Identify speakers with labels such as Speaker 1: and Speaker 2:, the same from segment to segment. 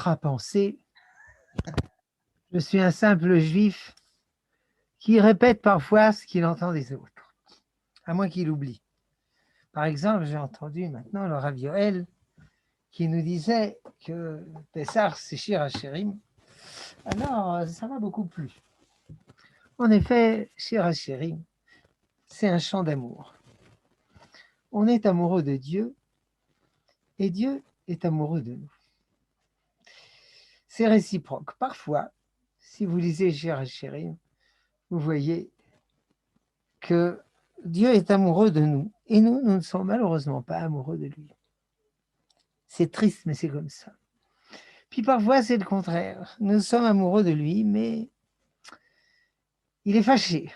Speaker 1: fera penser, je suis un simple juif qui répète parfois ce qu'il entend des autres, à moins qu'il oublie. Par exemple, j'ai entendu maintenant le Rav Yoel qui nous disait que Pessah, c'est Shir HaShirim. Alors, ça m'a beaucoup plu. En effet, Shir HaShirim, c'est un chant d'amour. On est amoureux de Dieu et Dieu est amoureux de nous. C'est réciproque. Parfois, si vous lisez Shir HaShirim, vous voyez que Dieu est amoureux de nous et nous ne sommes malheureusement pas amoureux de lui. C'est triste, mais c'est comme ça. Puis parfois, c'est le contraire. Nous sommes amoureux de lui, mais il est fâché.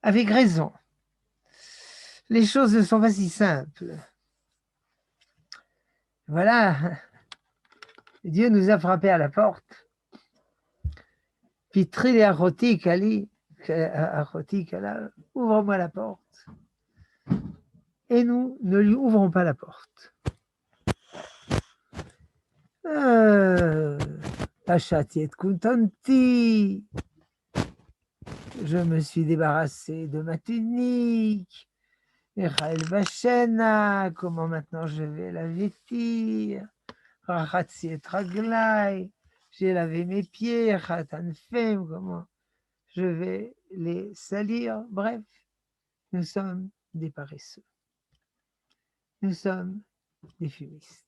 Speaker 1: Avec raison. Les choses ne sont pas si simples. Voilà, Dieu nous a frappé à la porte. Puis Tril et Achotik, Ali, ouvre-moi la porte. Et nous ne lui ouvrons pas la porte. Pachati et Kuntanti. Je me suis débarrassé de ma tunique. Michael Vachena, comment maintenant je vais la vêtir? Rachatzi et Raglai, j'ai lavé mes pieds. Chatan Fem, comment je vais les salir? Bref, nous sommes des paresseux. Nous sommes des fumistes.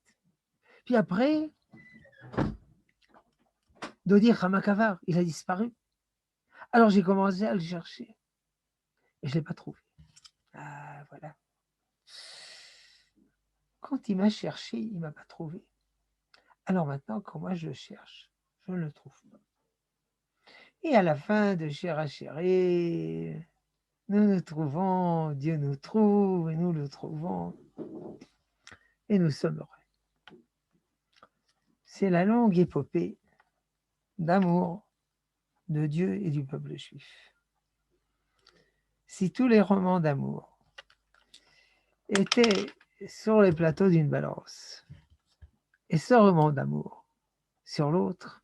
Speaker 1: Puis après, Dodi Hamakavar, il a disparu. Alors j'ai commencé à le chercher. Et je ne l'ai pas trouvé. Ah, voilà. Quand il m'a cherché, il ne m'a pas trouvé. Alors maintenant, quand moi je le cherche, je ne le trouve pas. Et à la fin de Chérachéry, nous nous trouvons, Dieu nous trouve, et nous le trouvons, et nous sommes heureux. C'est la longue épopée d'amour de Dieu et du peuple juif. Si tous les romans d'amour étaient sur les plateaux d'une balance, et ce roman d'amour sur l'autre,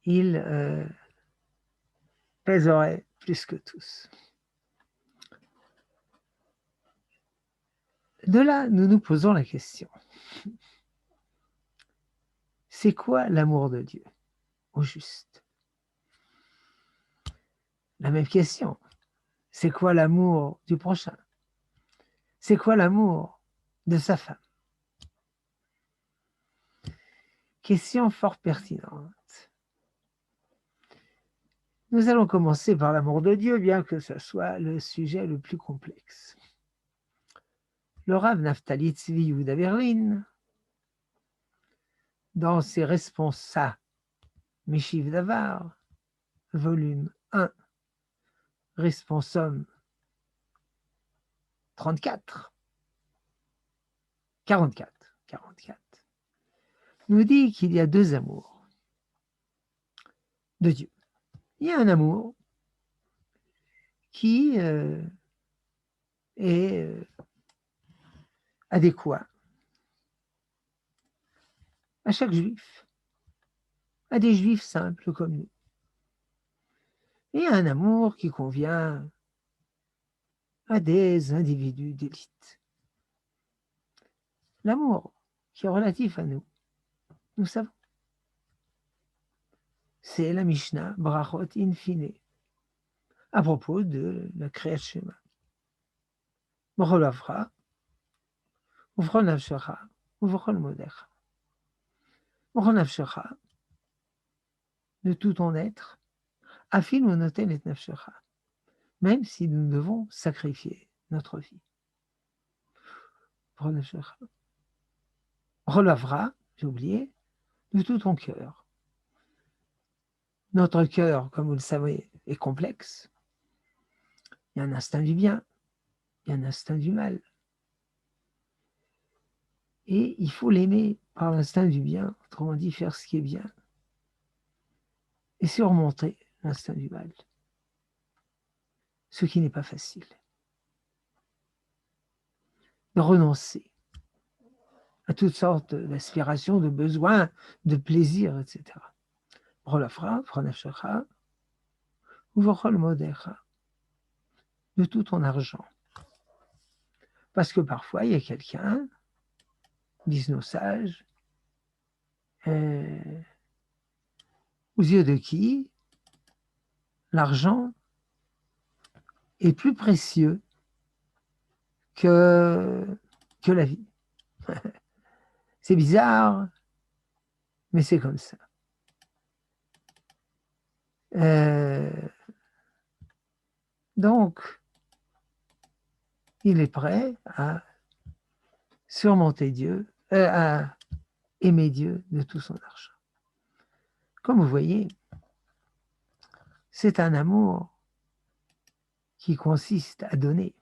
Speaker 1: il pèserait plus que tous. De là, nous nous posons la question. C'est quoi l'amour de Dieu, au juste? La même question. C'est quoi l'amour du prochain? C'est quoi l'amour de sa femme? Question fort pertinente. Nous allons commencer par l'amour de Dieu, bien que ce soit le sujet le plus complexe. Le Rav Naftali Tzvi Yehuda Berlin, dans ses Responsa Meshiv Davar, volume 1, Responsum 44, nous dit qu'il y a deux amours de Dieu. Il y a un amour qui est adéquat à chaque juif, à des juifs simples comme nous. Et un amour qui convient à des individus d'élite. L'amour qui est relatif à nous, nous savons. C'est la Mishnah Brachot in fine, à propos de la Kriyat Shema. B'chol avcha, uv'chol nafshecha, uv'chol modecha. B'chol nafshecha, de tout ton être, afin ou noten et nafshecha, même si nous devons sacrifier notre vie. B'chol nafshecha. B'chol avcha, j'ai oublié, de tout ton cœur. Notre cœur, comme vous le savez, est complexe. Il y a un instinct du bien, il y a un instinct du mal. Et il faut l'aimer par l'instinct du bien, autrement dit, faire ce qui est bien. Et surmonter l'instinct du mal. Ce qui n'est pas facile. De renoncer à toutes sortes d'aspirations, de besoins, de plaisirs, etc. De tout ton argent. Parce que parfois, il y a quelqu'un, disent nos sages, aux yeux de qui l'argent est plus précieux que la vie. C'est bizarre, mais c'est comme ça. Donc, il est prêt à surmonter Dieu, à aimer Dieu de tout son argent. Comme vous voyez, c'est un amour qui consiste à donner,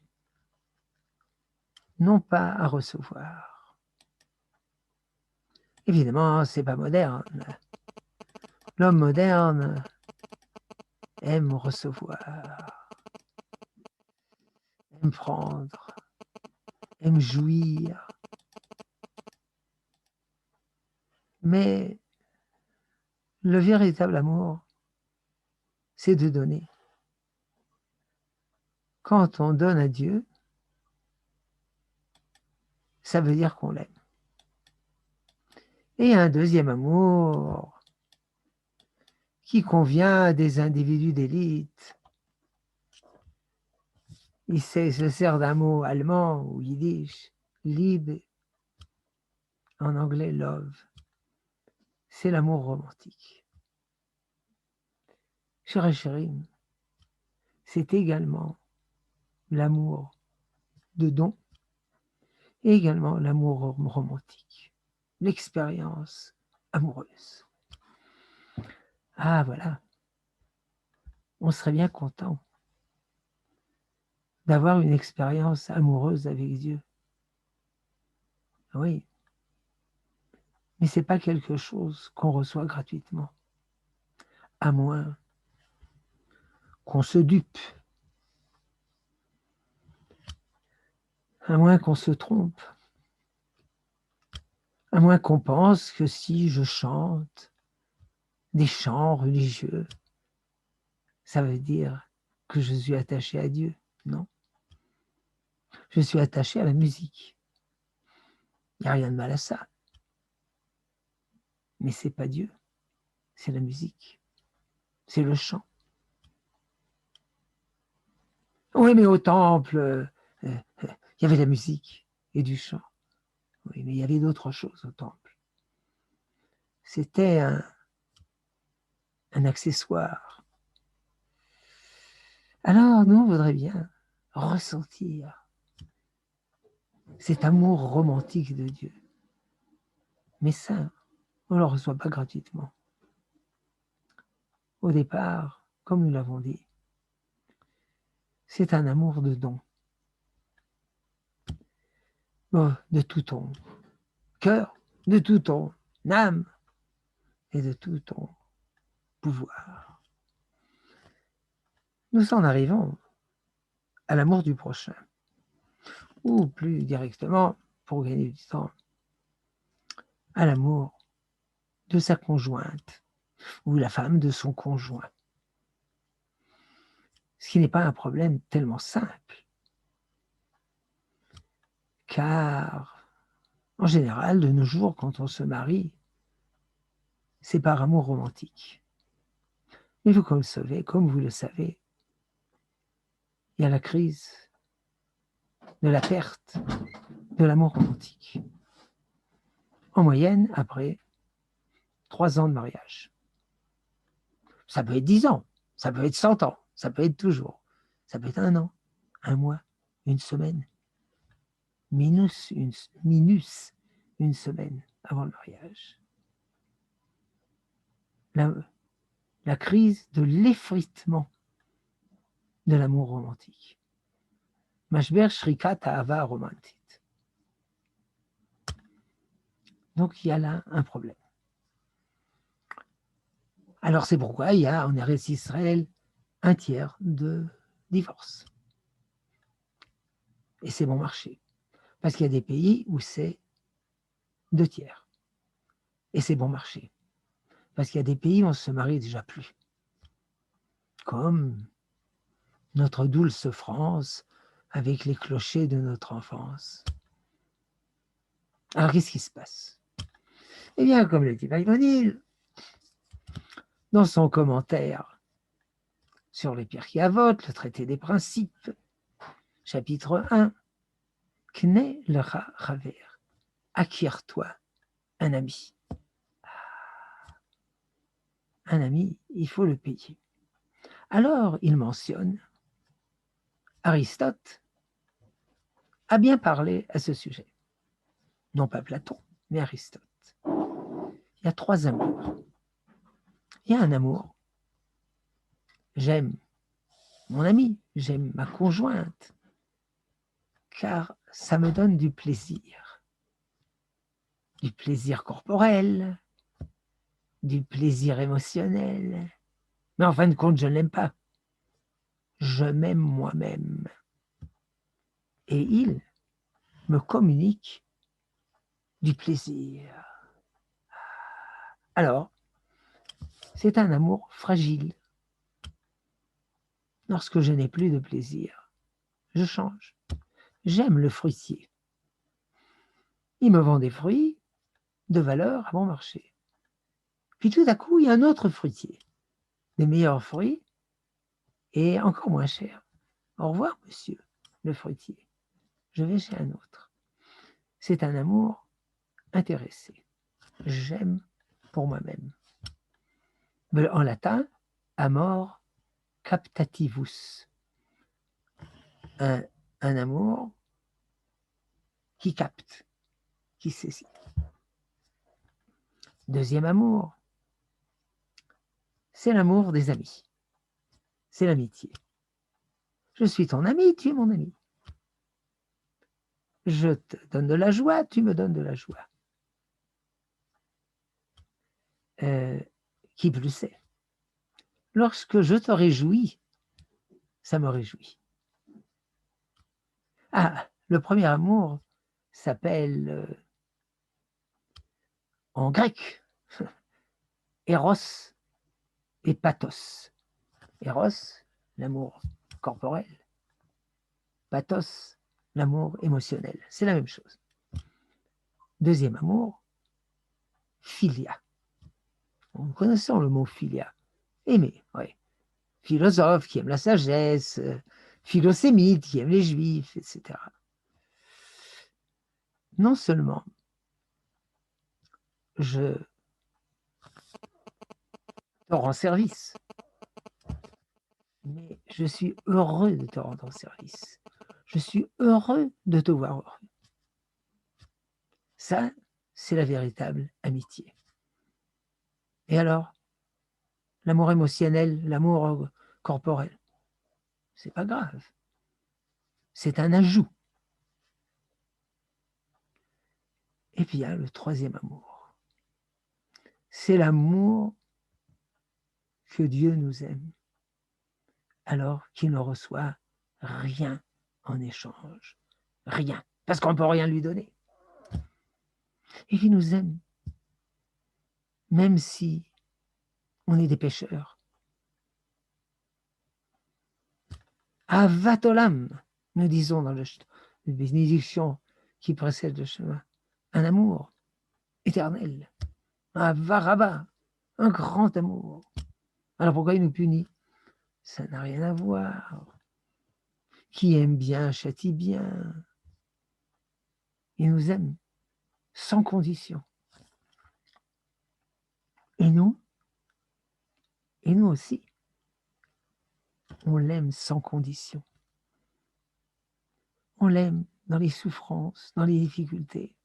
Speaker 1: non pas à recevoir. Évidemment, c'est pas moderne. L'homme moderne aime recevoir, aime prendre, aime jouir. Mais le véritable amour, c'est de donner. Quand on donne à Dieu, ça veut dire qu'on l'aime. Et un deuxième amour qui convient à des individus d'élite. Il se sert d'un mot allemand ou yiddish, Liebe, en anglais love. C'est l'amour romantique. Cher Chérim, c'est également l'amour de don et également l'amour romantique, l'expérience amoureuse. Ah voilà, on serait bien content d'avoir une expérience amoureuse avec Dieu. Oui, mais ce n'est pas quelque chose qu'on reçoit gratuitement, à moins qu'on se dupe, à moins qu'on se trompe, à moins qu'on pense que si je chante des chants religieux, ça veut dire que je suis attaché à Dieu. Non, je suis attaché à la musique. Il n'y a rien de mal à ça. Mais ce n'est pas Dieu, c'est la musique, c'est le chant. Oui, mais au temple, il y avait la musique et du chant. Oui, mais il y avait d'autres choses au temple. C'était un accessoire. Alors, nous, on voudrait bien ressentir cet amour romantique de Dieu. Mais ça, on ne le reçoit pas gratuitement. Au départ, comme nous l'avons dit, c'est un amour de don. De tout ton cœur, de tout ton âme et de tout ton pouvoir. Nous en arrivons à l'amour du prochain, ou plus directement, pour gagner du temps, à l'amour de sa conjointe, ou la femme de son conjoint. Ce qui n'est pas un problème tellement simple, car en général, de nos jours, quand on se marie, c'est par amour romantique. Mais comme vous le savez, il y a la crise de la perte de l'amour romantique. En moyenne, après 3 ans de mariage. Ça peut être 10 ans, ça peut être 100 ans, ça peut être toujours. Ça peut être 1 an, 1 mois, 1 semaine. Minus une semaine avant le mariage. La crise de l'effritement de l'amour romantique. Mashber Shrikat Ahava romantique. Donc il y a là un problème. Alors c'est pourquoi il y a en Eretz Israël 1/3 de divorces. Et c'est bon marché. Parce qu'il y a des pays où c'est 2 tiers. Et c'est bon marché. Parce qu'il y a des pays où on se marie déjà plus. Comme notre douce France avec les clochers de notre enfance. Alors, qu'est-ce qui se passe? Eh bien, comme le dit Maïmonide, dans son commentaire sur les Pirkei Avot, le traité des principes, chapitre 1, Kne lecha chaver, acquiert-toi un ami. Un ami, il faut le payer. Alors, il mentionne, Aristote a bien parlé à ce sujet. Non pas Platon, mais Aristote. Il y a 3 amours. Il y a un amour. J'aime mon ami, j'aime ma conjointe, car ça me donne du plaisir corporel, du plaisir émotionnel. Mais en fin de compte, je ne l'aime pas. Je m'aime moi-même. Et il me communique du plaisir. Alors, c'est un amour fragile. Lorsque je n'ai plus de plaisir, je change. J'aime le fruitier. Il me vend des fruits de valeur à bon marché. Puis tout à coup, il y a un autre fruitier, des meilleurs fruits et encore moins chers. Au revoir, monsieur le fruitier. Je vais chez un autre. C'est un amour intéressé. J'aime pour moi-même. En latin, amor captativus. Un amour qui capte, qui saisit. Deuxième amour, c'est l'amour des amis. C'est l'amitié. Je suis ton ami, tu es mon ami. Je te donne de la joie, tu me donnes de la joie. Qui plus est, lorsque je te réjouis, ça me réjouit. Ah, le premier amour s'appelle en grec Eros et Pathos. Eros, l'amour corporel. Pathos, l'amour émotionnel. C'est la même chose. Deuxième amour, philia. Nous connaissons le mot philia. Aimer, oui. Philosophe qui aime la sagesse, philosémite qui aime les juifs, etc. Non seulement je te rends service, mais je suis heureux de te rendre service. Je suis heureux de te voir heureux. Ça, c'est la véritable amitié. Et alors, l'amour émotionnel, l'amour corporel, c'est pas grave. C'est un ajout. Et puis il y a le troisième amour. C'est l'amour que Dieu nous aime, alors qu'il ne reçoit rien en échange. Rien. Parce qu'on ne peut rien lui donner. Et il nous aime, même si on est des pécheurs. Avatolam, nous disons dans la bénédiction qui précède le chemin. Un amour éternel. Un varaba, un grand amour. Alors pourquoi il nous punit? Ça n'a rien à voir. Qui aime bien châtie bien. Il nous aime sans condition. Et nous aussi, on l'aime sans condition. On l'aime dans les souffrances, dans les difficultés.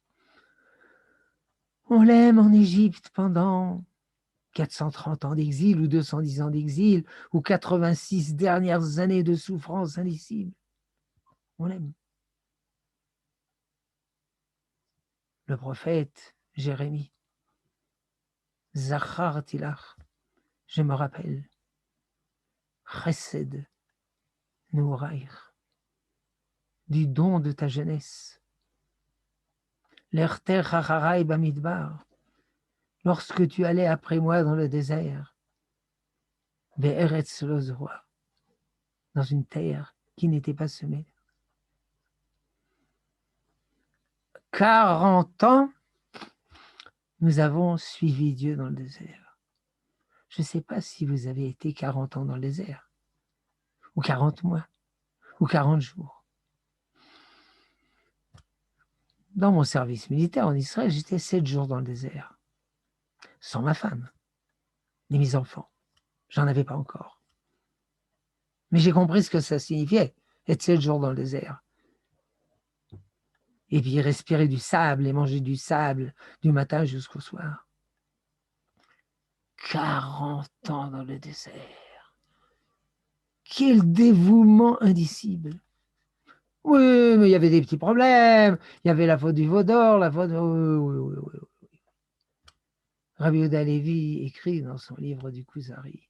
Speaker 1: On l'aime en Égypte pendant 430 ans d'exil ou 210 ans d'exil ou 86 dernières années de souffrance indicible. On l'aime. Le prophète Jérémie, Zachar Tilach, je me rappelle, Chesed Nouraïr, du don de ta jeunesse, L'erter chacharai bamidbar, lorsque tu allais après moi dans le désert, ve'eretz lo zora, dans une terre qui n'était pas semée. 40 ans, nous avons suivi Dieu dans le désert. Je ne sais pas si vous avez été 40 ans dans le désert, ou 40 mois, ou 40 jours. Dans mon service militaire en Israël, j'étais 7 jours dans le désert, sans ma femme, ni mes enfants. J'en avais pas encore. Mais j'ai compris ce que ça signifiait, être 7 jours dans le désert. Et puis respirer du sable et manger du sable du matin jusqu'au soir. 40 ans dans le désert. Quel dévouement indicible. Oui, mais il y avait des petits problèmes. Il y avait la faute du veau d'or, la faute... Oui. Rabbi Yehuda Levi écrit dans son livre du Kuzari.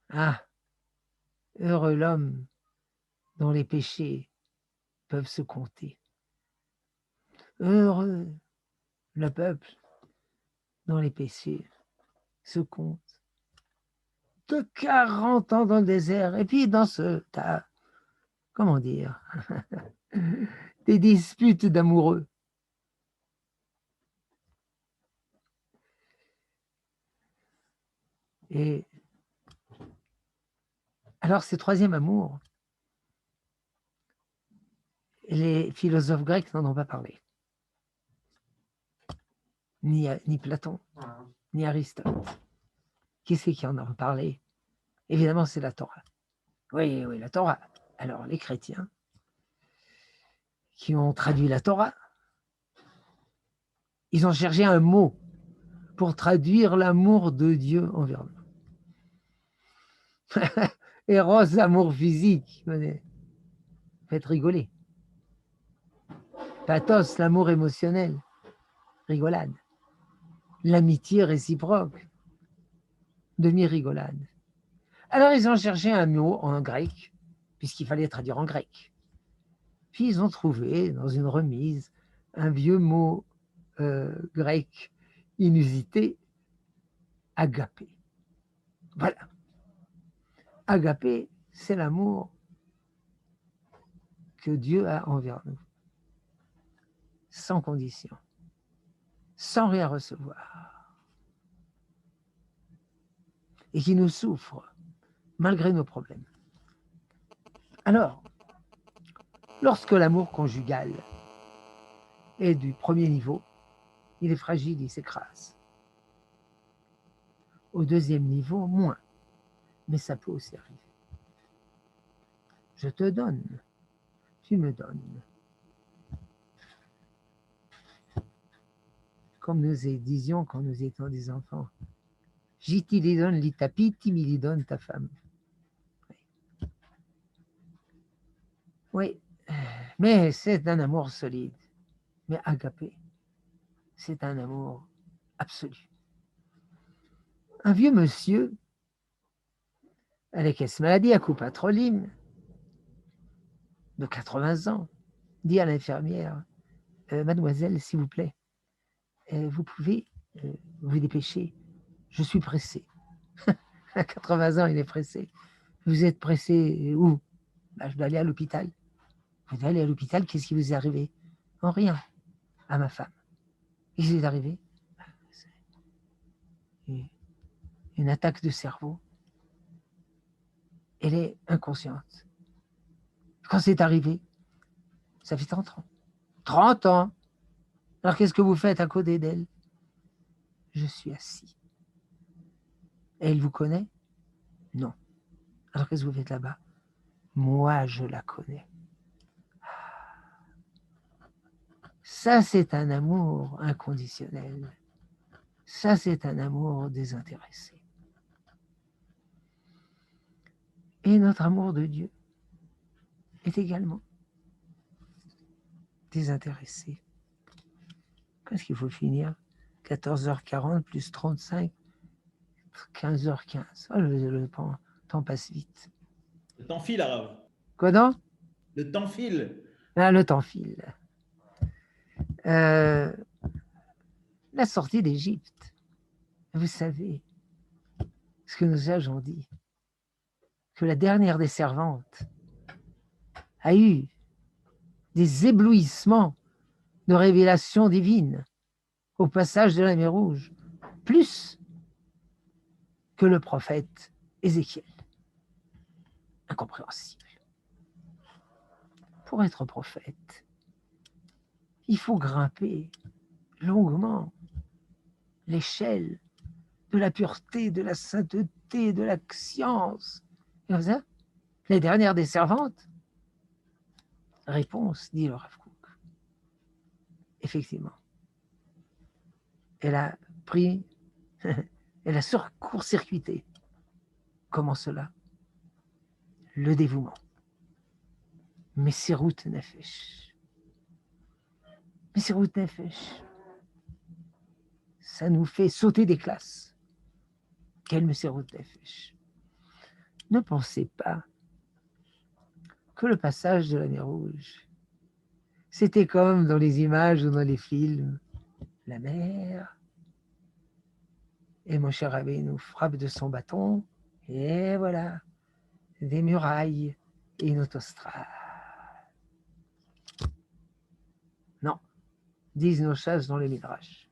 Speaker 1: Ah, heureux l'homme dont les péchés peuvent se compter. Heureux le peuple dont les péchés se comptent. De 40 ans dans le désert, et puis dans ce tas, comment dire, des disputes d'amoureux. Et alors, ce troisième amour, les philosophes grecs n'en ont pas parlé. Ni Platon, ni Aristote. Qui c'est qui en a parlé? Évidemment, c'est la Torah. Oui, la Torah. Alors, les chrétiens qui ont traduit la Torah, ils ont cherché un mot pour traduire l'amour de Dieu envers nous. Eros, amour physique, faites rigoler. Pathos, l'amour émotionnel, rigolade. L'amitié réciproque, demi-rigolade. Alors ils ont cherché un mot en grec, puisqu'il fallait traduire en grec. Puis ils ont trouvé dans une remise un vieux mot grec inusité, agapé. Voilà. Agapé, c'est l'amour que Dieu a envers nous, sans condition, sans rien recevoir, et qui nous souffre malgré nos problèmes. Alors, lorsque l'amour conjugal est du premier niveau, il est fragile, il s'écrase. Au deuxième niveau, moins, mais ça peut aussi arriver. Je te donne, tu me donnes. Comme nous disions quand nous étions des enfants, j'utilise l'itapi, timilidonne ta femme. Oui, mais c'est un amour solide. Mais agapé, c'est un amour absolu. Un vieux monsieur, avec cette maladie à coupatrolim, de 80 ans, dit à l'infirmière, mademoiselle, s'il vous plaît, vous pouvez vous dépêcher, je suis pressé. À 80 ans, il est pressé. Vous êtes pressé où? Je dois aller à l'hôpital. Vous devez aller à l'hôpital, qu'est-ce qui vous est arrivé? En rien, à ma femme. Qu'est-ce qui est arrivé? Une attaque de cerveau. Elle est inconsciente. Quand c'est arrivé, ça fait 30 ans. 30 ans. Alors qu'est-ce que vous faites à côté d'elle? Je suis assis. Et elle vous connaît? Non. Alors qu'est-ce que vous faites là-bas? Moi, je la connais. Ça, c'est un amour inconditionnel. Ça, c'est un amour désintéressé. Et notre amour de Dieu est également désintéressé. Qu'est-ce qu'il faut finir? 14h40 plus 35, 15h15. Oh, le temps passe vite.
Speaker 2: Le temps file, Arabe.
Speaker 1: Quoi donc?
Speaker 2: Le temps file.
Speaker 1: Ah, le temps file. la sortie d'Égypte. Vous savez ce que nos sages ont dit, que la dernière des servantes a eu des éblouissements de révélation divine au passage de la mer Rouge, plus que le prophète Ézéchiel. Incompréhensible. Pour être prophète, il faut grimper longuement l'échelle de la pureté, de la sainteté, de la science. Et comme ça, les dernières des servantes, réponse, dit le Rav Kook. Effectivement, elle a pris, elle a court-circuité. Comment cela? Le dévouement. Messirut Nefesh. Messirut Nefesh. Ça nous fait sauter des classes. Quel Messirut Nefesh. Ne pensez pas que le passage de la mer Rouge, c'était comme dans les images ou dans les films, la mer, et Moshe Rabbeinu frappe de son bâton, et voilà, des murailles et une autostrade. Non, disent nos sages dans les Midrash,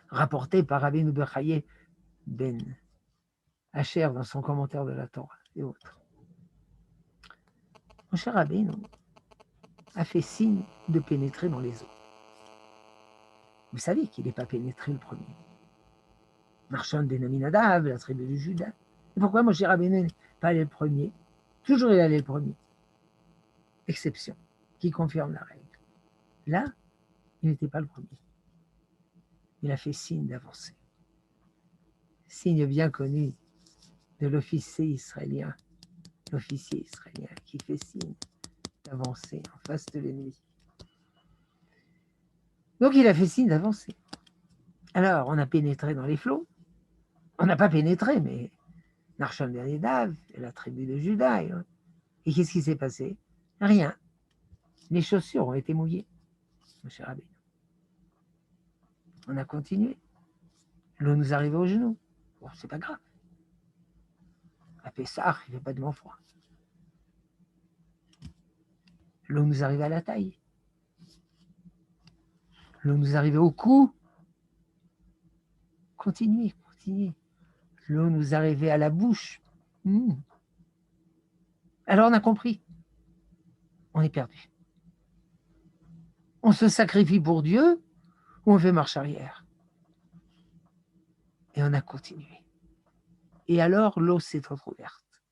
Speaker 1: rapporté par Rabbeinu Bechaye Ben Asher dans son commentaire de la Torah et autres. Moshe Rabbeinu a fait signe de pénétrer dans les eaux. Vous savez qu'il n'est pas pénétré le premier. Marchand ben Aminadav, la tribu de Juda. Et pourquoi Moshe Rabbeinu n'est pas allé le premier? Toujours il allait le premier. Exception, qui confirme la règle. Là, il n'était pas le premier. Il a fait signe d'avancer. Signe bien connu de l'officier israélien qui fait signe d'avancer en face de l'ennemi. Donc il a fait signe d'avancer. Alors, on a pénétré dans les flots. On n'a pas pénétré, mais Narshon ben Aminadav et la tribu de Juda. Et qu'est-ce qui s'est passé? Rien. Les chaussures ont été mouillées, Moshe Rabbeinu. On a continué. L'eau nous arrivait aux genoux. Bon, c'est pas grave. À Pessah, il n'y avait pas de vent froid. L'eau nous arrivait à la taille. L'eau nous arrivait au cou. Continuez. L'eau nous arrivait à la bouche. Alors on a compris. On est perdu. On se sacrifie pour Dieu ou on fait marche arrière. Et on a continué. Et alors l'eau s'est entrouverte.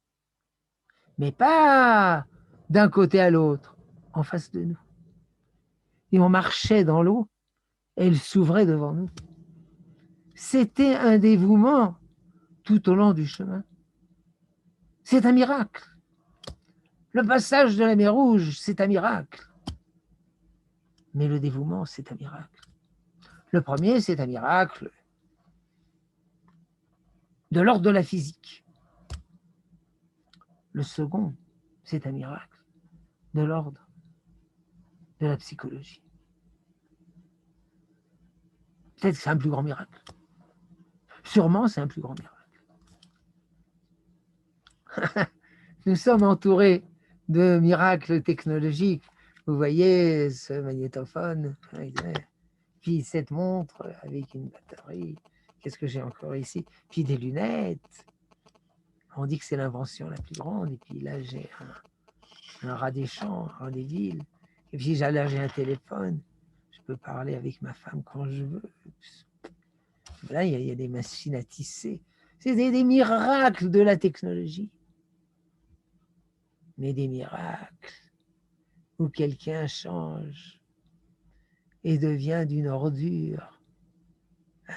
Speaker 1: Mais pas d'un côté à l'autre, en face de nous. Et on marchait dans l'eau, et elle s'ouvrait devant nous. C'était un dévouement tout au long du chemin. C'est un miracle. Le passage de la mer Rouge, c'est un miracle. Mais le dévouement, c'est un miracle. Le premier, c'est un miracle de l'ordre de la physique. Le second, c'est un miracle de l'ordre de la psychologie. Peut-être que c'est un plus grand miracle. Sûrement, c'est un plus grand miracle. Nous sommes entourés de miracles technologiques. Vous voyez ce magnétophone, puis cette montre avec une batterie. Qu'est-ce que j'ai encore ici? Puis des lunettes. On dit que c'est l'invention la plus grande. Et puis là, j'ai un rat des champs, un rat des villes. Et puis là, j'ai un téléphone. Je peux parler avec ma femme quand je veux. Là, il y a des machines à tisser. C'est des miracles de la technologie. Mais des miracles où quelqu'un change et devient d'une ordure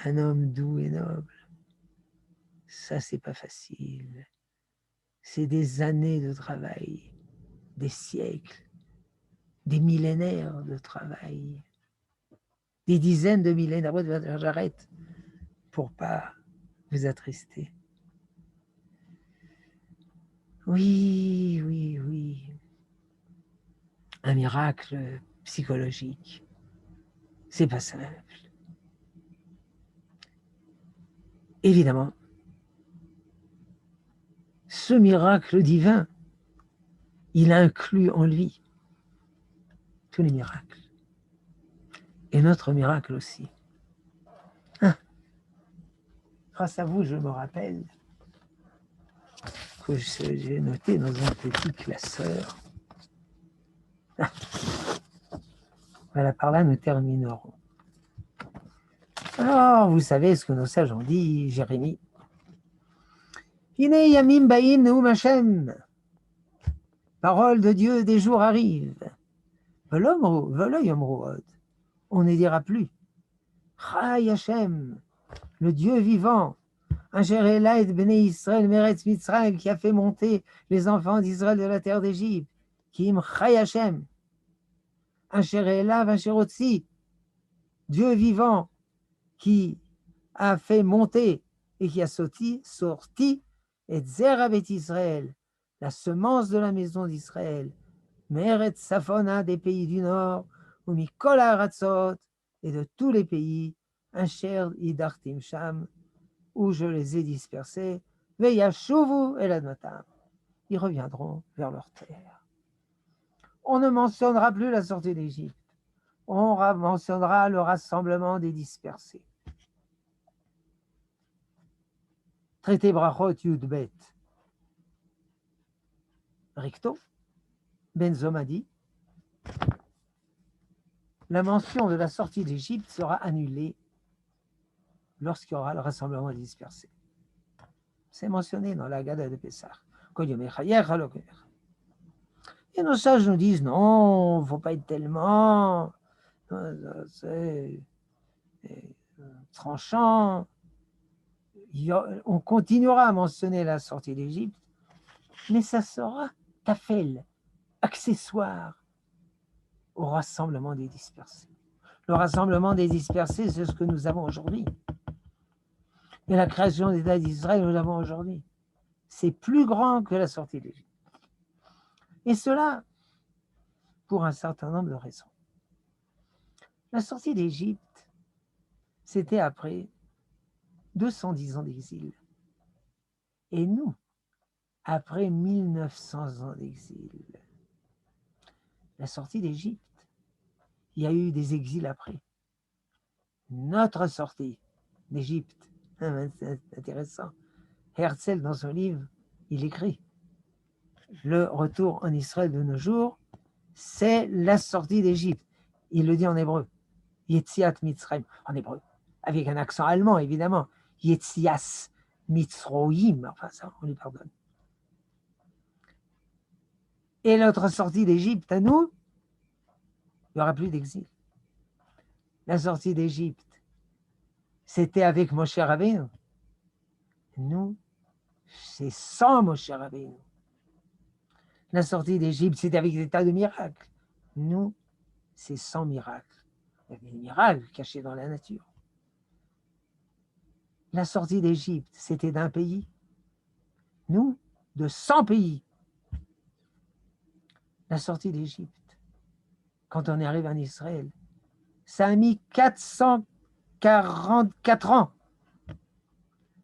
Speaker 1: un homme doux et noble. Ça, c'est pas facile. C'est des années de travail, des siècles, des millénaires de travail, des dizaines de millénaires. J'arrête pour pas vous attrister. Oui. Un miracle psychologique. C'est pas simple. Évidemment, ce miracle divin, il inclut en lui tous les miracles. Et notre miracle aussi. Grâce à vous, je me rappelle que j'ai noté dans un petit classeur. Voilà, par là nous terminerons. Alors, vous savez ce que nos sages ont dit, Jérémie. Hine yamim ba'im neum Hashem. Parole de Dieu, des jours arrivent. Velo yomru od. On ne dira plus. Chai Hashem, le Dieu vivant. Asher et Bnei Israël, Meretz Mitzrayim, qui a fait monter les enfants d'Israël de la terre d'Égypte. Kim Chai Hashem. Asher elav asher otzi. Dieu vivant, qui a fait monter et qui a sorti et Zerabet Israël, la semence de la maison d'Israël, Meret Safona des pays du nord, ou Mikol Aratzot, et de tous les pays, Asher Idartim Sham, où je les ai dispersés, Veyashuvu Eladmatam, ils reviendront vers leur terre. On ne mentionnera plus la sortie d'Égypte, on mentionnera le rassemblement des dispersés. Traité Brachot Yudbet. Recto, Benzom a dit, la mention de la sortie d'Égypte sera annulée lorsqu'il y aura le rassemblement dispersé. C'est mentionné dans la Gada de Pessah. Et nos sages nous disent, non, il ne faut pas être tellement tranchant. On continuera à mentionner la sortie d'Égypte, mais ça sera tafel, accessoire au rassemblement des dispersés. Le rassemblement des dispersés, c'est ce que nous avons aujourd'hui. Et la création d'État d'Israël, nous l'avons aujourd'hui. C'est plus grand que la sortie d'Égypte. Et cela pour un certain nombre de raisons. La sortie d'Égypte, c'était après 210 ans d'exil. Et nous, après 1900 ans d'exil. La sortie d'Égypte, il y a eu des exils après. Notre sortie d'Égypte, c'est intéressant. Herzl, dans son livre, il écrit le retour en Israël de nos jours, c'est la sortie d'Égypte. Il le dit en hébreu. Yetziat Mitzrayim, en hébreu, avec un accent allemand, évidemment. Yetzias Mitzroyim, enfin ça, on lui pardonne. Et notre sortie d'Égypte, à nous, il n'y aura plus d'exil. La sortie d'Égypte, c'était avec Moshe Rabbeinu. Nous, c'est sans Moshe Rabbeinu. La sortie d'Égypte, c'était avec des tas de miracles. Nous, c'est sans miracles. Il y a des miracles cachés dans la nature. La sortie d'Égypte, c'était d'un pays. Nous, de 100 pays. La sortie d'Égypte, quand on est arrivé en Israël, ça a mis 444 ans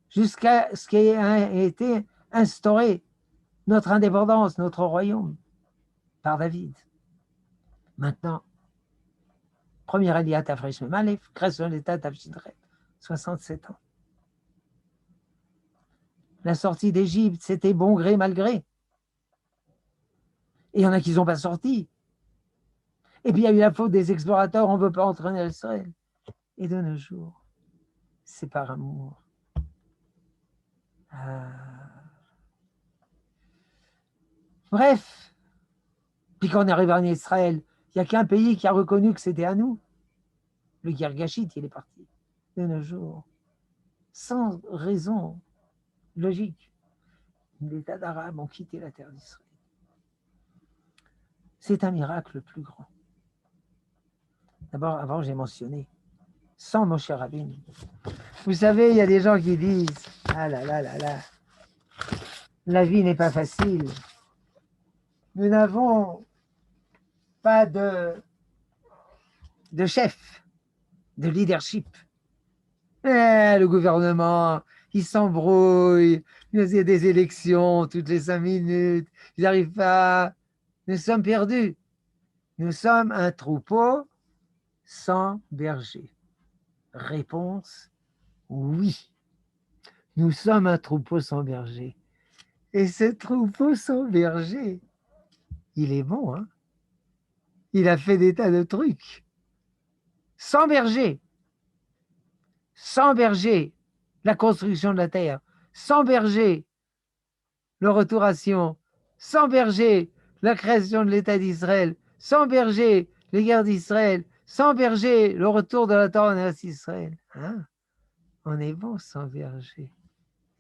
Speaker 1: jusqu'à ce qu'ait été instauré notre indépendance, notre royaume, par David. Maintenant, première Aliyat Afresh Memalef, création de l'État d'Avshidret, 67 ans. La sortie d'Égypte, c'était bon gré, mal gré. Et il y en a qui ne sont pas sortis. Et puis il y a eu la faute des explorateurs, on ne veut pas entraîner Israël. Et de nos jours, c'est par amour. Bref, puis quand on est arrivé en Israël, il n'y a qu'un pays qui a reconnu que c'était à nous. Le Girgachit, il est parti. De nos jours, sans raison logique, les États d'Arabes ont quitté la terre d'Israël. C'est un miracle plus grand. D'abord, avant, j'ai mentionné, sans Moshe Rabbeinu. Vous savez, il y a des gens qui disent, ah là là là là, la vie n'est pas facile. Nous n'avons pas de chef. de leadership. Le gouvernement, il s'embrouille, il y a des élections toutes les 5 minutes, ils n'arrivent pas. Nous sommes perdus. Nous sommes un troupeau sans berger. Réponse, oui. Nous sommes un troupeau sans berger. Et ce troupeau sans berger, il est bon, hein? Il a fait des tas de trucs. Sans berger. Sans berger, la construction de la terre. Sans berger, le retour à Sion. Sans berger, la création de l'État d'Israël. Sans berger, les guerres d'Israël. Sans berger, le retour de la Torah en Israël. Hein? On est bon sans berger.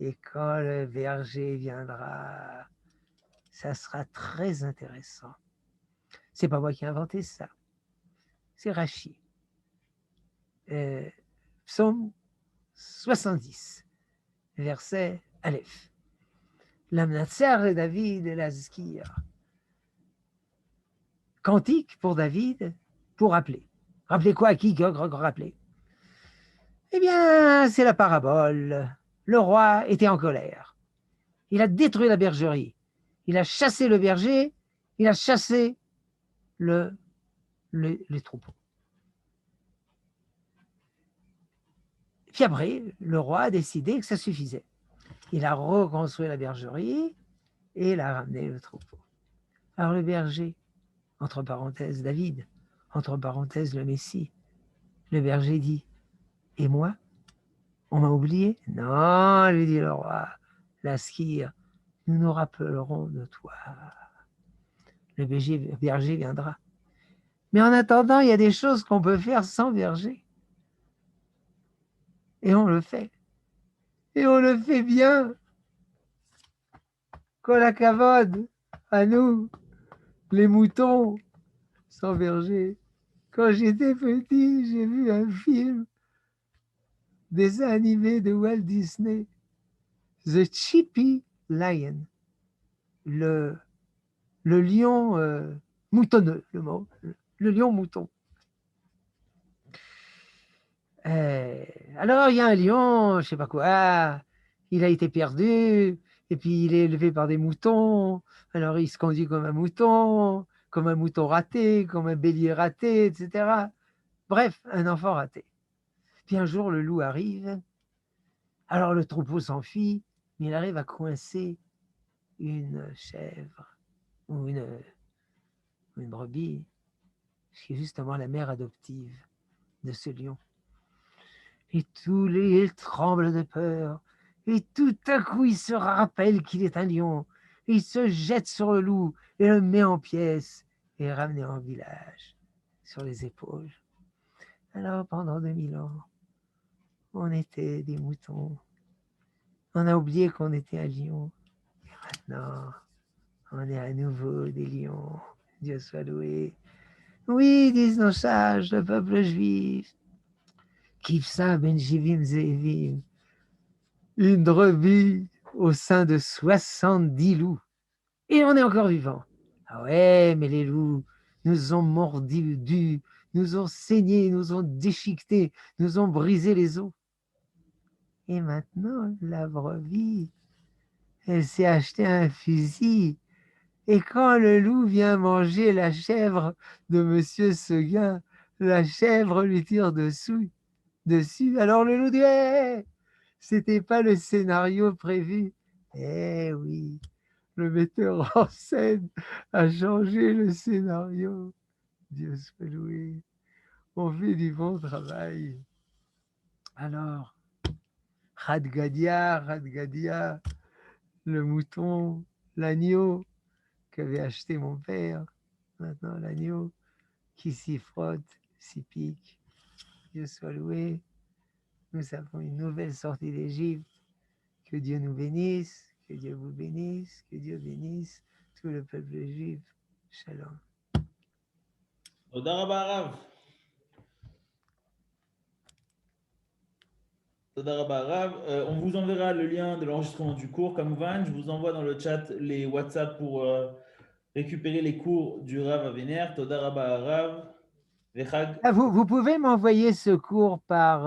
Speaker 1: Et quand le berger viendra, ça sera très intéressant. C'est pas moi qui ai inventé ça. C'est Rachi. Psaume 70, verset Aleph. L'Amnatser de David et l'Azkir. Cantique pour David, pour rappeler. Rappeler quoi à qui? Rappeler. Eh bien, c'est la parabole. Le roi était en colère. Il a détruit la bergerie. Il a chassé le berger. Il a chassé les troupeaux. Puis après, le roi a décidé que ça suffisait. Il a reconstruit la bergerie et il a ramené le troupeau. Alors le berger, entre parenthèses David, entre parenthèses le Messie, le berger dit, et moi, on m'a oublié? Non, lui dit le roi, l'Askir, nous nous rappellerons de toi. Le berger viendra. Mais en attendant, il y a des choses qu'on peut faire sans berger. Et on le fait. Et on le fait bien. Kol hakavod, à nous, les moutons sans berger. Quand j'étais petit, j'ai vu un film, dessin animé de Walt Disney, The Chippy Lion, le lion moutonneux, le lion mouton. Alors, il y a un lion, je sais pas quoi, il a été perdu, et puis il est élevé par des moutons, alors il se conduit comme un mouton raté, comme un bélier raté, etc. Bref, un enfant raté. Puis un jour, le loup arrive, alors le troupeau s'enfuit, mais il arrive à coincer une chèvre ou une brebis, qui est justement la mère adoptive de ce lion. Et tous les tremblent de peur, et tout à coup il se rappelle qu'il est un lion, il se jette sur le loup et le met en pièces et est ramené en village sur les épaules. Alors pendant 2000 ans, on était des moutons, on a oublié qu'on était un lion, et maintenant on est à nouveau des lions, Dieu soit loué. Oui, disent nos sages, le peuple juif, Kifsa ben Jivim Zevim, une brebis au sein de 70 loups. Et on est encore vivant. Ah ouais, mais les loups nous ont mordus, nous ont saigné, nous ont déchiquetés, nous ont brisé les os. Et maintenant, la brebis, elle s'est acheté un fusil. Et quand le loup vient manger la chèvre de Monsieur Seguin, la chèvre lui tire dessus. Alors le loup dit hey, c'était pas le scénario prévu. Eh oui, le metteur en scène a changé le scénario. Dieu soit loué. On fait du bon travail. Alors, Radgadia, le mouton, l'agneau qu'avait acheté mon père, maintenant l'agneau qui s'y frotte, s'y pique. Dieu soit loué. Nous avons une nouvelle sortie d'Égypte. Que Dieu nous bénisse, que Dieu vous bénisse, que Dieu bénisse tout le peuple juif. Shalom.
Speaker 2: תודה רבה הרב. תודה רבה הרב. On vous enverra le lien de l'enregistrement du cours, Kamouvan. Je vous envoie dans le chat les WhatsApp pour récupérer les cours du Rav Avéner. תודה רבה הרב. Vechag
Speaker 1: Ah, vous pouvez m'envoyer ce cours
Speaker 2: par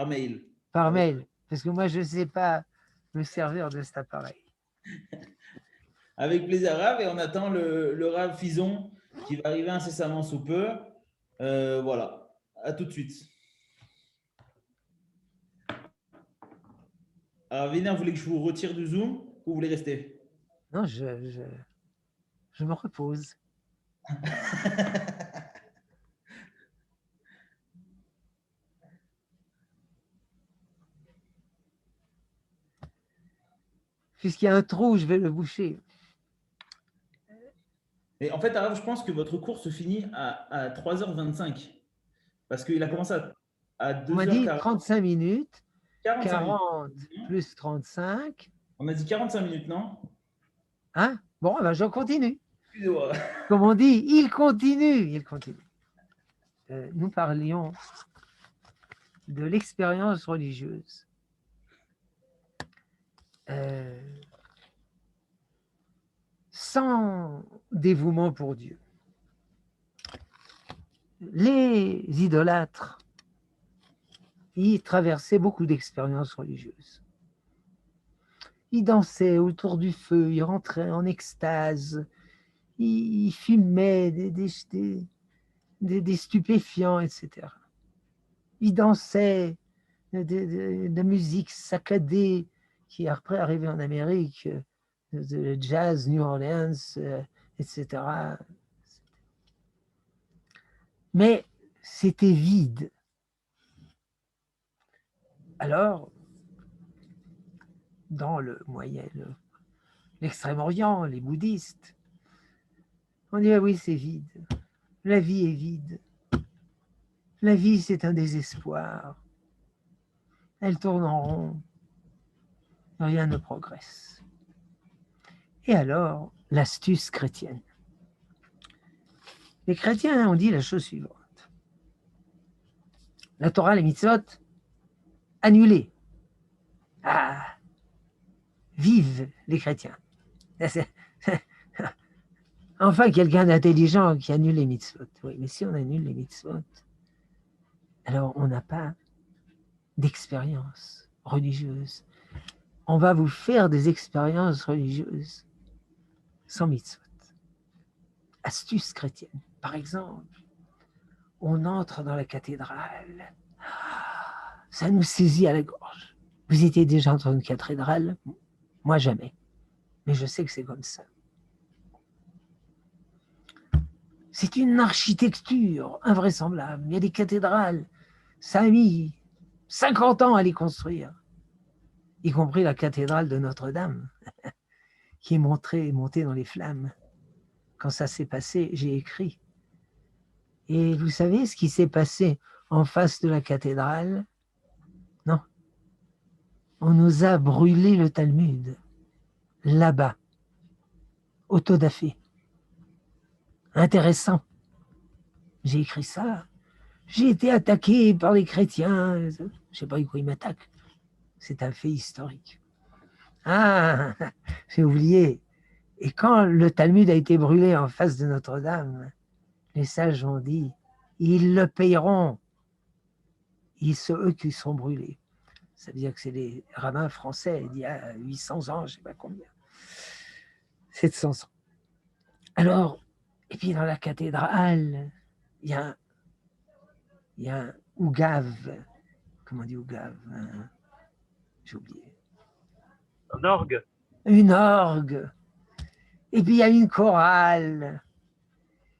Speaker 2: mail.
Speaker 1: par
Speaker 2: Avec,
Speaker 1: mail, parce que moi, je ne sais pas me servir de cet appareil.
Speaker 2: avec plaisir, Rav. Et on attend le Rav Fison qui va arriver incessamment sous peu. Voilà. À tout de suite. Alors, Viner, vous voulez que je vous retire du Zoom ou vous voulez rester?
Speaker 1: Non, je me repose. Puisqu'il y a un trou, je vais le boucher.
Speaker 2: Mais en fait, Rav, je pense que votre cours se finit à 3h25 parce qu'il a commencé à
Speaker 1: On m'a dit
Speaker 2: 2h40.
Speaker 1: 35 minutes,
Speaker 2: 45 minutes.
Speaker 1: 40 plus 35.
Speaker 2: On a dit 45 minutes, non?
Speaker 1: Hein? Bon, ben, je continue.
Speaker 2: Excusez-moi.
Speaker 1: Comme on dit, il continue. Il continue. Nous parlions de l'expérience religieuse. Sans dévouement pour Dieu. Les idolâtres y traversaient beaucoup d'expériences religieuses. Ils dansaient autour du feu, ils rentraient en extase, ils fumaient des stupéfiants, etc. Ils dansaient de musique saccadée qui après arrivait en Amérique, de jazz, New Orleans, etc. Mais c'était vide. Alors, dans l'Extrême-Orient, les bouddhistes, on dit, ah oui, c'est vide. La vie est vide. La vie, c'est un désespoir. Elle tourne en rond. Rien ne progresse. Et alors, l'astuce chrétienne. Les chrétiens ont dit la chose suivante. La Torah, les mitzvot, annulées. Ah, vive les chrétiens. Enfin, quelqu'un d'intelligent qui annule les mitzvot. Oui, mais si on annule les mitzvot, alors on n'a pas d'expérience religieuse. On va vous faire des expériences religieuses sans mitzvot. Astuce chrétienne. Par exemple, on entre dans la cathédrale. Ça nous saisit à la gorge. Vous étiez déjà dans une cathédrale? Moi, jamais. Mais je sais que c'est comme ça. C'est une architecture invraisemblable. Il y a des cathédrales. Ça a mis 50 ans à les construire. Y compris la cathédrale de Notre-Dame, qui est montée dans les flammes. Quand ça s'est passé, j'ai écrit. Et vous savez ce qui s'est passé en face de la cathédrale? Non. On nous a brûlé le Talmud, là-bas, au taux d'affaire. Intéressant. J'ai écrit ça. J'ai été attaqué par les chrétiens. Je ne sais pas quoi ils m'attaquent. C'est un fait historique. Ah, j'ai oublié. Et quand le Talmud a été brûlé en face de Notre-Dame, les sages ont dit, ils le payeront. C'est eux qui sont brûlés. Ça veut dire que c'est les rabbins français il y a 800 ans, je ne sais pas combien. 700 ans. Alors, et puis dans la cathédrale, il y a un ougave. Comment on dit ougave? J'ai oublié.
Speaker 3: Un orgue.
Speaker 1: Une orgue. Et puis il y a une chorale.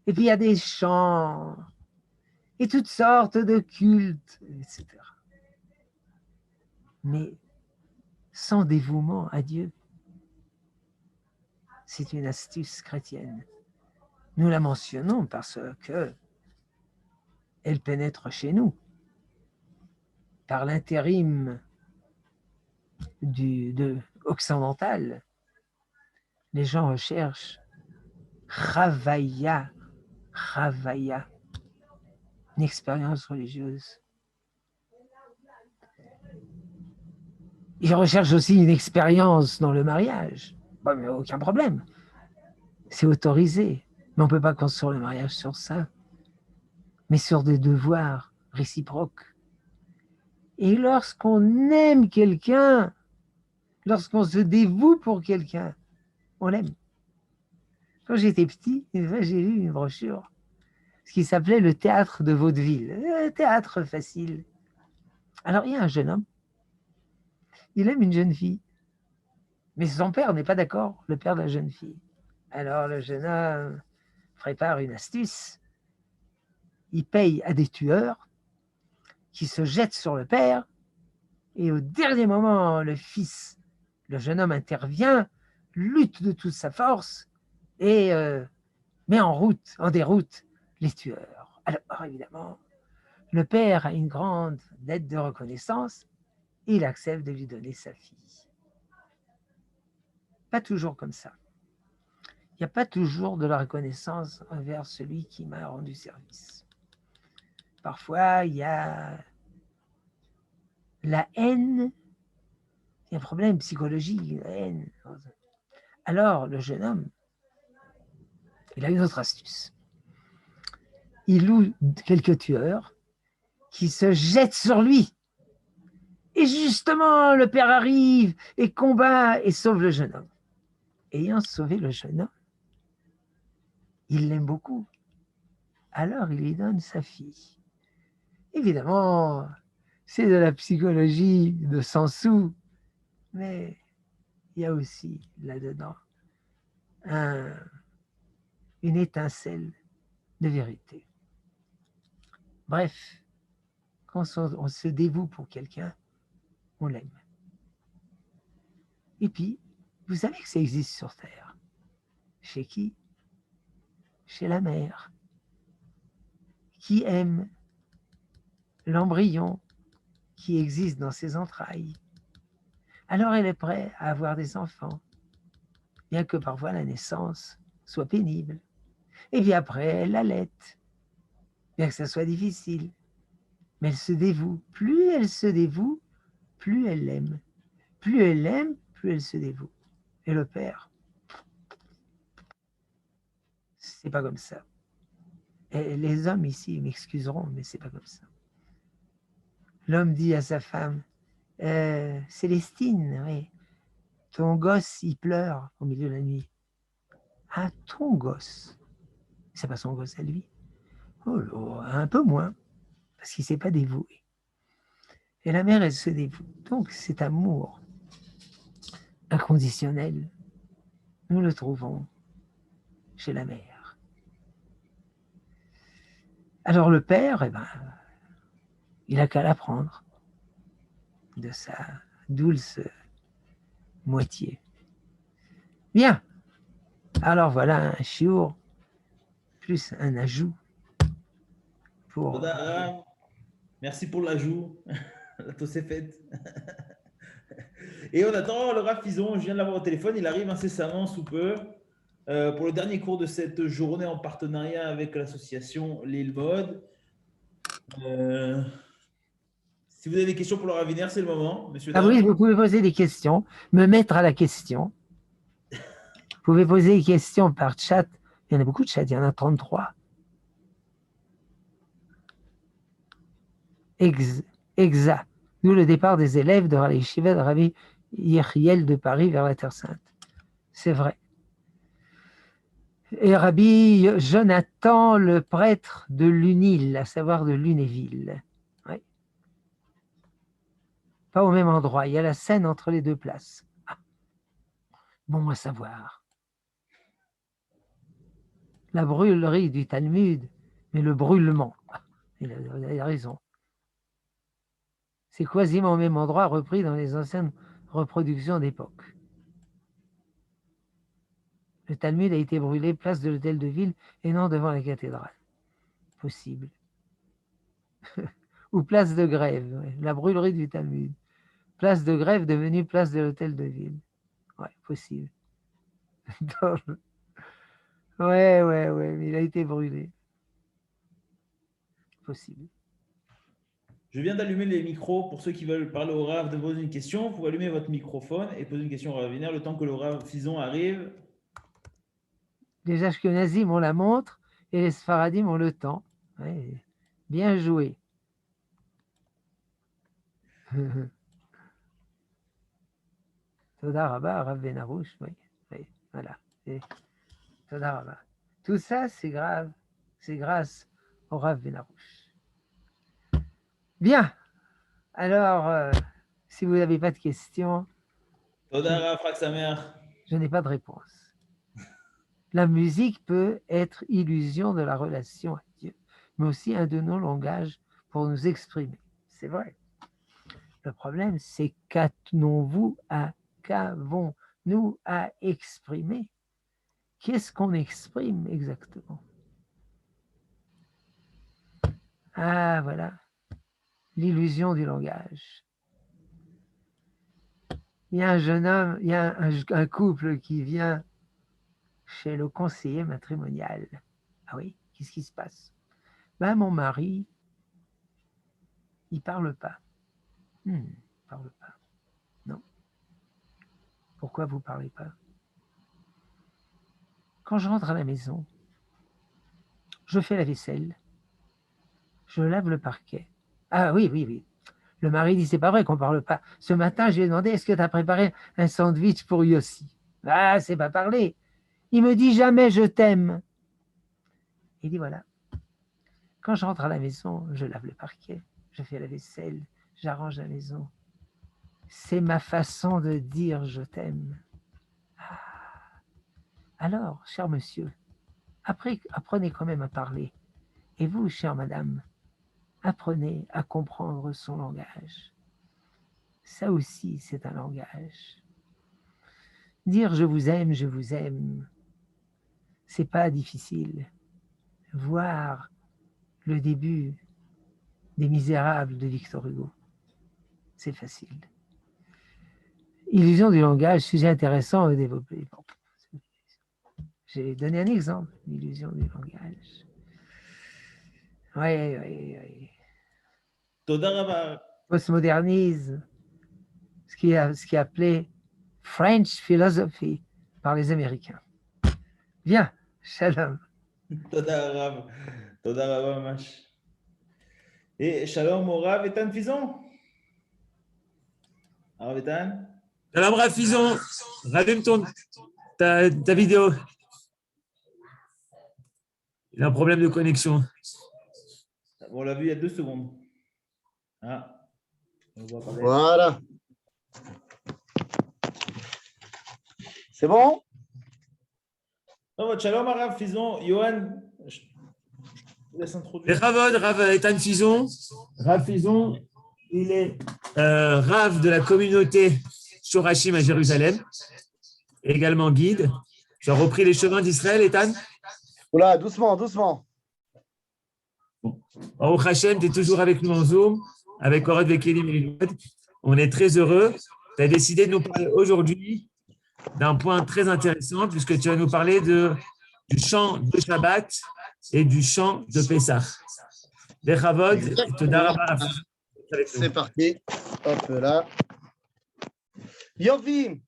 Speaker 1: Et puis il y a des chants. Et toutes sortes de cultes, etc. Mais sans dévouement à Dieu. C'est une astuce chrétienne. Nous la mentionnons parce que elle pénètre chez nous par l'intérim occidental. Les gens recherchent Chavaya, une expérience religieuse. Ils recherchent aussi une expérience dans le mariage. Bon, mais aucun problème. C'est autorisé. Mais on ne peut pas construire le mariage sur ça. mais sur des devoirs réciproques. Et lorsqu'on aime quelqu'un, lorsqu'on se dévoue pour quelqu'un, on l'aime. Quand j'étais petit, une fois, j'ai lu une brochure, ce qui s'appelait le théâtre de vaudeville, théâtre facile. Alors, il y a un jeune homme, il aime une jeune fille, mais son père n'est pas d'accord, le père de la jeune fille. Alors, le jeune homme prépare une astuce, il paye à des tueurs qui se jettent sur le père, et au dernier moment, le fils, le jeune homme intervient, lutte de toute sa force et met en déroute les tueurs. Alors évidemment, le père a une grande dette de reconnaissance et il accepte de lui donner sa fille. Pas toujours comme ça. Il n'y a pas toujours de la reconnaissance envers celui qui m'a rendu service. Parfois, il y a la haine, il y a un problème psychologique, la haine. Alors, le jeune homme, il a une autre astuce. Il loue quelques tueurs qui se jettent sur lui. Et justement, le père arrive et combat et sauve le jeune homme. Ayant sauvé le jeune homme, il l'aime beaucoup. Alors, il lui donne sa fille. Évidemment, c'est de la psychologie de 100 sous, mais il y a aussi là-dedans une étincelle de vérité. Bref, quand on se dévoue pour quelqu'un, on l'aime. Et puis, vous savez que ça existe sur Terre. Chez qui? Chez la mère, qui aime l'embryon qui existe dans ses entrailles. Alors elle est prête à avoir des enfants, bien que parfois la naissance soit pénible. Et puis après, elle l'allaite, bien que ça soit difficile. Mais elle se dévoue. Plus elle se dévoue, plus elle l'aime. Plus elle l'aime, plus elle se dévoue. Et le père, c'est pas comme ça. Et les hommes ici m'excuseront, mais c'est pas comme ça. L'homme dit à sa femme, Célestine, oui, ton gosse, il pleure au milieu de la nuit. Ah, ton gosse. C'est pas son gosse à lui. Oh là, un peu moins, parce qu'il ne s'est pas dévoué. Et la mère, elle se dévoue. Donc, cet amour inconditionnel, nous le trouvons chez la mère. Alors, le père, eh ben, il n'a qu'à l'apprendre de sa douce moitié. Bien. Alors, voilà un chiour plus un ajout pour...
Speaker 2: Merci pour l'ajout. La toast est faite. Et on attend le Rav Fison, je viens de l'avoir au téléphone, il arrive incessamment sous peu pour le dernier cours de cette journée en partenariat avec l'association L'Île Mode. Si vous avez des questions pour le Rav Wiener, c'est le moment, monsieur.
Speaker 1: Ah oui, vous pouvez poser des questions, me mettre à la question. Vous pouvez poser des questions par chat. Il y en a beaucoup de chats, il y en a 33. Exa, d'où le départ des élèves de la yeshiva de Rabbi Yechiel de Paris vers la Terre Sainte. C'est vrai. Et Rabbi Jonathan, le prêtre de Lunil, à savoir de Lunéville. Oui. Pas au même endroit, il y a la Seine entre les deux places. Ah. Bon à savoir. La brûlerie du Talmud, mais le brûlement. Il a raison. C'est quasiment au même endroit repris dans les anciennes reproductions d'époque. Le Talmud a été brûlé place de l'hôtel de ville et non devant la cathédrale. Possible. Ou place de Grève, ouais. La brûlerie du Talmud. Place de Grève devenue place de l'hôtel de ville. Ouais, possible. Ouais, mais il a été brûlé. Possible.
Speaker 2: Je viens d'allumer les micros pour ceux qui veulent parler au Rav, de poser une question. Vous pouvez allumer votre microphone et poser une question au Rav Wiener le temps que le Rav Fison arrive.
Speaker 1: Les Ashkenazim ont la montre et les Sfaradim ont le temps. Ouais. Bien joué. Toda Rabba, Rav Ben Arush, oui, voilà. Toda Rabba. Tout ça, c'est grave, c'est grâce au Rav Ben Arush. Bien. Alors, si vous n'avez pas de questions,
Speaker 2: Toda Rav Chag Sameach.
Speaker 1: je n'ai pas de réponse. La musique peut être illusion de la relation à Dieu, mais aussi un de nos langages pour nous exprimer. C'est vrai. Le problème, c'est qu'avons-nous à exprimer? Qu'est-ce qu'on exprime exactement? Ah, voilà, l'illusion du langage. Il y a un jeune homme, il y a un couple qui vient chez le conseiller matrimonial. Ah oui, qu'est-ce qui se passe? Ben, mon mari, il ne parle pas. Il ne parle pas. Non. Pourquoi vous ne parlez pas? Quand je rentre à la maison, je fais la vaisselle, je lave le parquet. Ah oui, oui, oui. Le mari dit, c'est pas vrai qu'on ne parle pas. Ce matin, je lui ai demandé, est-ce que tu as préparé un sandwich pour Yossi? Ah, c'est pas parler. Il me dit jamais je t'aime. Il dit, voilà. Quand je rentre à la maison, je lave le parquet, je fais la vaisselle, j'arrange la maison. C'est ma façon de dire je t'aime. Ah. Alors, cher monsieur, apprenez quand même à parler. Et vous, chère madame, apprenez à comprendre son langage. Ça aussi, c'est un langage. Dire je vous aime, c'est pas difficile. Voir le début des Misérables de Victor Hugo, c'est facile. Illusion du langage, sujet intéressant à développer. Bon. J'ai donné un exemple, l'illusion du langage. Oui.
Speaker 2: Toda Rabba.
Speaker 1: Postmodernisme, ce qui est appelé French philosophy par les Américains. Bien, shalom.
Speaker 2: Toda Rav. Toda Rabba Mamash. Et Shalom au Rav Etan Fison. Rav Etan.
Speaker 4: Shalom Rav Fison, rallume ta vidéo. Il a un problème de connexion.
Speaker 2: On l'a vu il y a 2 secondes. Ah, on voit apparaître.
Speaker 5: Voilà. C'est bon?
Speaker 2: Shalom à Rav Fison. Johan, je vous laisse introduire.
Speaker 4: Et Rav Etan Fison. Rav Fison, il est Rav de la communauté Shorashim à Jérusalem, et également guide. Tu as repris les chemins d'Israël, Etan?
Speaker 5: Oula, doucement, doucement.
Speaker 4: Au Hachem, tu es toujours avec nous en Zoom, avec Orad Vekelim et Lilouad. On est très heureux. Tu as décidé de nous parler aujourd'hui d'un point très intéressant, puisque tu vas nous parler du chant de Shabbat et du chant de Pessah. Des Chavod,
Speaker 5: C'est parti. Hop là. Yofi,